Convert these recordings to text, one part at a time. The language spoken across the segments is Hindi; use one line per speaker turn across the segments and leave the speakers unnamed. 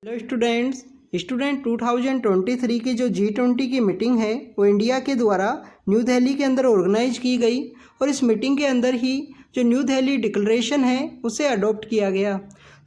Hello students. 2023 की जो G20 की मीटिंग है वो इंडिया के द्वारा न्यू दिल्ली के अंदर ऑर्गेनाइज की गई और इस मीटिंग के अंदर ही जो न्यू दिल्ली डिक्लेरेशन है उसे अडॉप्ट किया गया।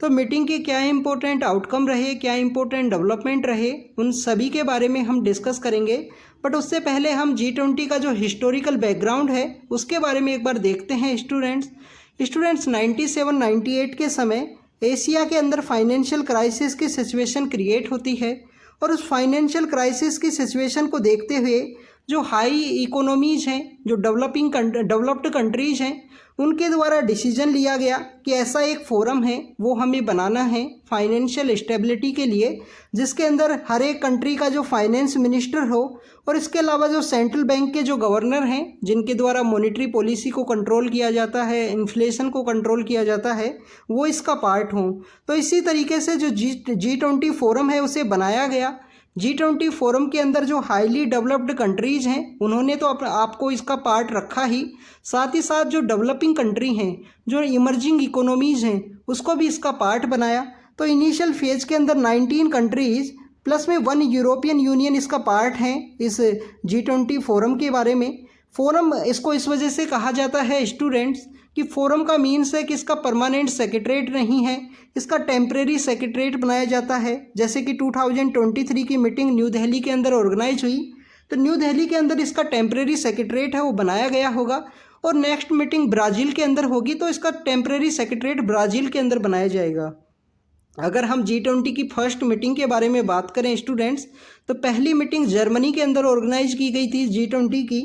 तो मीटिंग के क्या इंपॉर्टेंट आउटकम रहे, क्या इंपॉर्टेंट डेवलपमेंट रहे, उन सभी के बारे में हम डिस्कस करेंगे। बट उससे पहले हम G20 का जो हिस्टोरिकल बैकग्राउंड है उसके बारे में एक बार देखते हैं। स्टूडेंट्स 97-98 के समय एशिया के अंदर फाइनेंशियल क्राइसिस की सिचुएशन क्रिएट होती है और उस फाइनेंशियल क्राइसिस की सिचुएशन को देखते हुए जो हाई इकोनॉमीज़ हैं, जो डेवलप्ड कंट्रीज़ हैं, उनके द्वारा डिसीजन लिया गया कि ऐसा एक फोरम है वो हमें बनाना है फाइनेंशियल स्टेबिलिटी के लिए, जिसके अंदर हर एक कंट्री का जो फाइनेंस मिनिस्टर हो और इसके अलावा जो सेंट्रल बैंक के जो गवर्नर हैं जिनके द्वारा मॉनेटरी पॉलिसी को कंट्रोल किया जाता है, इन्फ्लेशन को कंट्रोल किया जाता है, वो इसका पार्ट हों। तो इसी तरीके से जो G20 फोरम है उसे बनाया गया। G20 फोरम के अंदर जो हाईली डेवलप्ड कंट्रीज़ हैं उन्होंने तो आपको इसका पार्ट रखा ही, साथ ही साथ जो डेवलपिंग कंट्री हैं, जो इमर्जिंग इकोनॉमीज़ हैं, उसको भी इसका पार्ट बनाया। तो इनिशियल फेज के अंदर 19 कंट्रीज़ प्लस में 1 यूरोपियन यूनियन इसका पार्ट हैं इस G20 फोरम के बारे में। फोरम इसको इस वजह से कहा जाता है स्टूडेंट्स कि फोरम का मीन्स है कि इसका परमानेंट सेक्रेटरीट नहीं है, इसका टेम्परेरी सेक्रेटरीट बनाया जाता है। जैसे कि 2023 की मीटिंग न्यू दिल्ली के अंदर ऑर्गेनाइज हुई तो न्यू दिल्ली के अंदर इसका टेम्परेरी सेक्रेटरीट है वो बनाया गया होगा, और नेक्स्ट मीटिंग ब्राज़ील के अंदर होगी तो इसका टेम्परेरी सेक्रेटरीट ब्राज़ील के अंदर बनाया जाएगा। अगर हम G20 की फर्स्ट मीटिंग के बारे में बात करें स्टूडेंट्स, तो पहली मीटिंग जर्मनी के अंदर ऑर्गेनाइज की गई थी G20 की,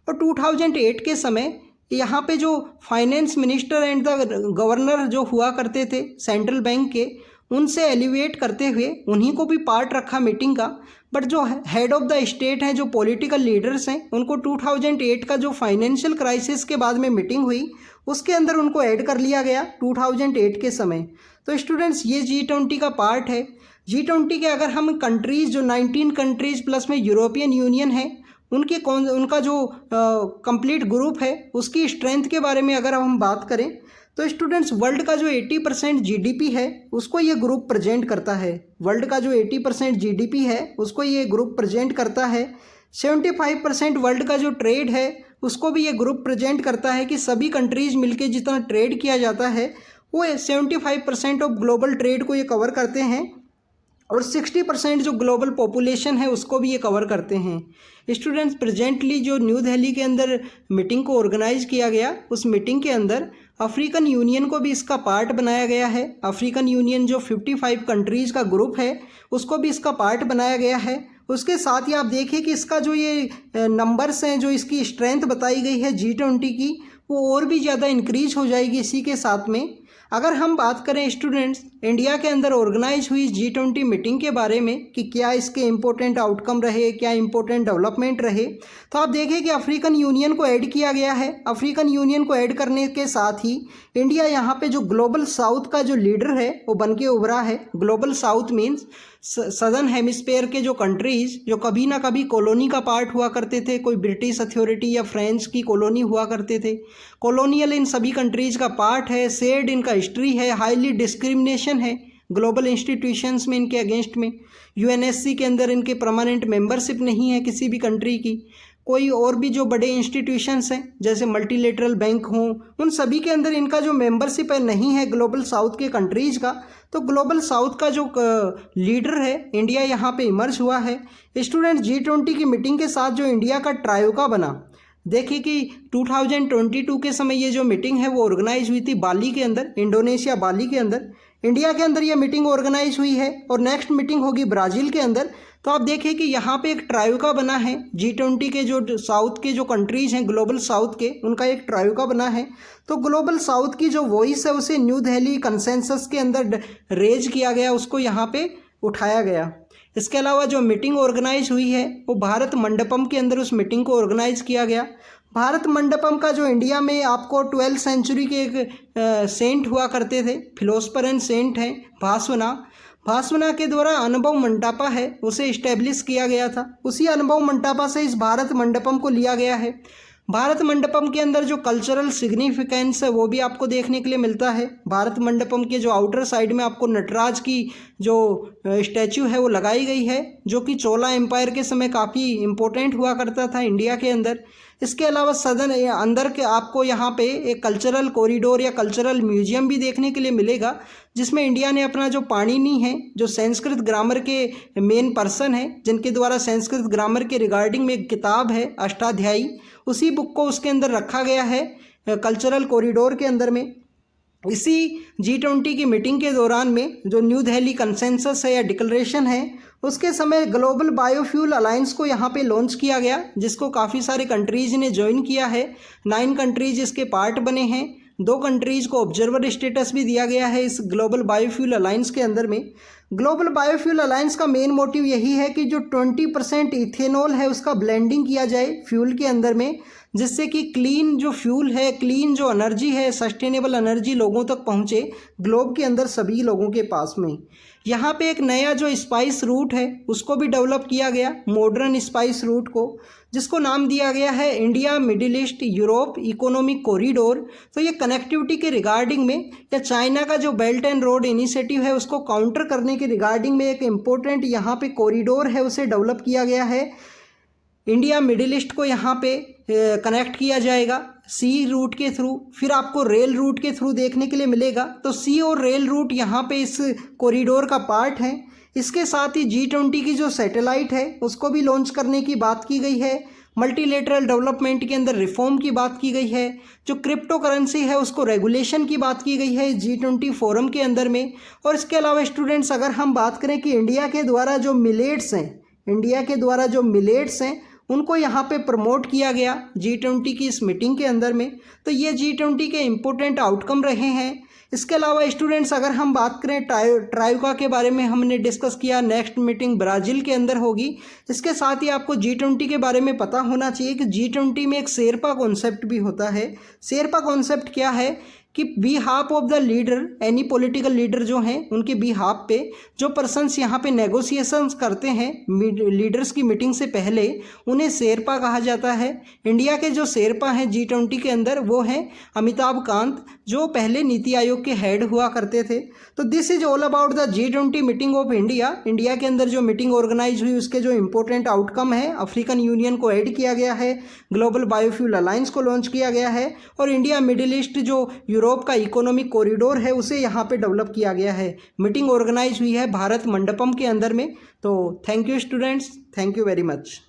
और 2008 के समय यहाँ पे जो finance minister and the governor जो हुआ करते थे सेंट्रल बैंक के, उनसे एलिवेट करते हुए उन्हीं को भी पार्ट रखा मीटिंग का। बट जो हेड ऑफ द स्टेट हैं, जो पॉलिटिकल लीडर्स हैं, उनको 2008 का जो फाइनेंशियल क्राइसिस के बाद में मीटिंग हुई उसके अंदर उनको ऐड कर लिया गया 2008 के समय। तो स्टूडेंट्स ये G20 का पार्ट है। G20 के अगर हम कंट्रीज़ जो 19 कंट्रीज़ प्लस में यूरोपियन यूनियन है उनका जो कंप्लीट ग्रुप है उसकी स्ट्रेंथ के बारे में अगर हम बात करें तो स्टूडेंट्स वर्ल्ड का जो 80% GDP है उसको ये ग्रुप प्रेजेंट करता है। वर्ल्ड का जो 80% GDP है उसको ये ग्रुप प्रेजेंट करता है। 75% वर्ल्ड का जो ट्रेड है उसको भी ये ग्रुप प्रेजेंट करता है कि सभी कंट्रीज़ मिलके जितना ट्रेड किया जाता है वो 75% ऑफ ग्लोबल ट्रेड को ये कवर करते हैं, और 60% जो ग्लोबल पॉपुलेशन है उसको भी ये कवर करते हैं। स्टूडेंट्स प्रेजेंटली जो न्यू दिल्ली के अंदर मीटिंग को ऑर्गेनाइज किया गया उस मीटिंग के अंदर अफ्रीकन यूनियन को भी इसका पार्ट बनाया गया है। अफ्रीकन यूनियन जो 55 कंट्रीज़ का ग्रुप है उसको भी इसका पार्ट बनाया गया है। उसके साथ ही आप देखिए कि इसका जो ये नंबर्स हैं, जो इसकी स्ट्रेंथ बताई गई है G20 की, वो और भी ज़्यादा इंक्रीज हो जाएगी इसी के साथ में। अगर हम बात करें स्टूडेंट्स इंडिया के अंदर ऑर्गेनाइज हुई G20 मीटिंग के बारे में कि क्या इसके इम्पोर्टेंट आउटकम रहे, क्या इम्पोर्टेंट डेवलपमेंट रहे, तो आप देखिए कि अफ्रीकन यूनियन को ऐड किया गया है। अफ्रीकन यूनियन को ऐड करने के साथ ही इंडिया यहाँ पे जो ग्लोबल साउथ का जो लीडर है वो बन के उभरा है। Global south means southern hemisphere के जो कंट्रीज़ जो कभी ना कभी कॉलोनी का पार्ट हुआ करते थे, कोई ब्रिटिश अथॉरिटी या फ्रेंच की कॉलोनी हुआ करते थे, कॉलोनियल इन सभी कंट्रीज़ का पार्ट है। शेयर्ड इनका हिस्ट्री है, हाईली डिस्क्रिमिनेशन है ग्लोबल इंस्टीट्यूशंस में इनके अगेंस्ट में। UNSC के अंदर इनके परमानेंट मेंबरशिप नहीं है किसी भी कंट्री की। कोई और भी जो बड़े इंस्टीट्यूशंस हैं जैसे मल्टीलेटरल बैंक हों, उन सभी के अंदर इनका जो मेंबरशिप है नहीं है ग्लोबल साउथ के कंट्रीज़ का। तो ग्लोबल साउथ का जो लीडर है इंडिया यहाँ पे इमर्ज हुआ है। स्टूडेंट G20 की मीटिंग के साथ जो इंडिया का ट्रायोका बना, देखिए कि 2022 के समय ये जो मीटिंग है वो ऑर्गेनाइज हुई थी बाली के अंदर, इंडोनेशिया बाली के अंदर। इंडिया के अंदर ये मीटिंग ऑर्गेनाइज हुई है और नेक्स्ट मीटिंग होगी ब्राज़ील के अंदर। तो आप देखिए कि यहाँ पे एक ट्रायोका बना है G20 के जो साउथ के जो कंट्रीज़ हैं ग्लोबल साउथ के, उनका एक ट्रायोका बना है। तो ग्लोबल साउथ की जो वॉइस है उसे न्यू दिल्ली कंसेंसस के अंदर रेज किया गया, उसको यहाँ पे उठाया गया। इसके अलावा जो मीटिंग ऑर्गेनाइज हुई है वो भारत मंडपम के अंदर उस मीटिंग को ऑर्गेनाइज किया गया। भारत मंडपम का जो इंडिया में आपको 12th सेंचुरी के एक सेंट हुआ करते थे, फिलोसफर एंड सेंट हैं भास्वना के द्वारा अनुभव मंटापा है उसे इस्टेब्लिश किया गया था। उसी अनुभव मंटापा से इस भारत मंडपम को लिया गया है। भारत मंडपम के अंदर जो कल्चरल सिग्निफिकेंस है वो भी आपको देखने के लिए मिलता है। भारत मंडपम के जो आउटर साइड में आपको नटराज की जो स्टैचू है वो लगाई गई है, जो कि चोला एम्पायर के समय काफ़ी इम्पोर्टेंट हुआ करता था इंडिया के अंदर। इसके अलावा सदन अंदर के आपको यहाँ पे एक कल्चरल कॉरिडोर या कल्चरल म्यूजियम भी देखने के लिए मिलेगा, जिसमें इंडिया ने अपना जो पाणिनि है, जो संस्कृत ग्रामर के मेन पर्सन है, जिनके द्वारा संस्कृत ग्रामर के रिगार्डिंग में एक किताब है अष्टाध्यायी, उसी बुक को उसके अंदर रखा गया है कल्चरल कॉरिडोर के अंदर में। इसी G20 की मीटिंग के दौरान में जो न्यू दिल्ली कंसेंसस है या डिक्लेरेशन है, उसके समय ग्लोबल बायोफ्यूल अलायंस को यहाँ पे लॉन्च किया गया, जिसको काफ़ी सारे कंट्रीज़ ने ज्वाइन किया है। 9 कंट्रीज इसके पार्ट बने हैं। 2 कंट्रीज़ को ऑब्जर्वर स्टेटस भी दिया गया है इस ग्लोबल बायोफ्यूल अलायंस के अंदर में। ग्लोबल बायोफ्यूल अलायंस का मेन मोटिव यही है कि जो 20% इथेनॉल है उसका ब्लेंडिंग किया जाए फ्यूल के अंदर में, जिससे कि क्लीन जो फ्यूल है, क्लीन जो एनर्जी है, सस्टेनेबल एनर्जी लोगों तक पहुंचे, ग्लोब के अंदर सभी लोगों के पास में। यहाँ पे एक नया जो स्पाइस रूट है उसको भी डेवलप किया गया, मॉडर्न स्पाइस रूट को, जिसको नाम दिया गया है India middle east Europe economic corridor. तो ये कनेक्टिविटी के रिगार्डिंग में या चाइना का जो बेल्ट एंड रोड इनिशिएटिव है उसको काउंटर करने के रिगार्डिंग में एक इम्पोर्टेंट यहाँ पे कॉरिडोर है, उसे डेवलप किया गया है। इंडिया मिडिल ईस्ट को यहाँ पे कनेक्ट किया जाएगा सी रूट के थ्रू, फिर आपको रेल रूट के थ्रू देखने के लिए मिलेगा। तो सी और रेल रूट यहाँ पे इस कॉरिडोर का पार्ट है। इसके साथ ही G20 की जो सैटेलाइट है उसको भी लॉन्च करने की बात की गई है। मल्टीलेटरल डेवलपमेंट के अंदर रिफॉर्म की बात की गई है। जो क्रिप्टो करेंसी है उसको रेगुलेशन की बात की गई है G20 फोरम के अंदर में। और इसके अलावा स्टूडेंट्स, अगर हम बात करें कि इंडिया के द्वारा जो मिलेट्स हैं उनको यहाँ पे प्रमोट किया गया G20 की इस मीटिंग के अंदर में, तो ये G20 के इम्पोर्टेंट आउटकम रहे हैं। इसके अलावा स्टूडेंट्स, अगर हम बात करें ट्राइका के बारे में हमने डिस्कस किया, नेक्स्ट मीटिंग ब्राज़ील के अंदर होगी। इसके साथ ही आपको G20 के बारे में पता होना चाहिए कि G20 में एक शेरपा कॉन्सेप्ट भी होता है। शेरपा कॉन्सेप्ट क्या है कि behalf of the leader, any political leader जो हैं उनके बिहाफ पे जो पर्सन्स यहाँ पे नेगोशिएशंस करते हैं लीडर्स की मीटिंग से पहले, उन्हें शेरपा कहा जाता है। इंडिया के जो शेरपा हैं G20 के अंदर वो हैं अमिताभ कांत, जो पहले नीति आयोग के हेड हुआ करते थे। तो this is all about the G20 meeting of India. India के अंदर जो मीटिंग ऑर्गेनाइज हुई उसके जो इंपॉर्टेंट आउटकम है, अफ्रीकन यूनियन को ऐड किया गया है, ग्लोबल बायोफ्यूल अलायंस को लॉन्च किया गया है, और इंडिया मिडिल ईस्ट जो यूरोप का इकोनॉमिक कॉरिडोर है उसे यहाँ पे डेवलप किया गया है। मीटिंग ऑर्गेनाइज हुई है भारत मंडपम के अंदर में। तो thank you students, thank you very much.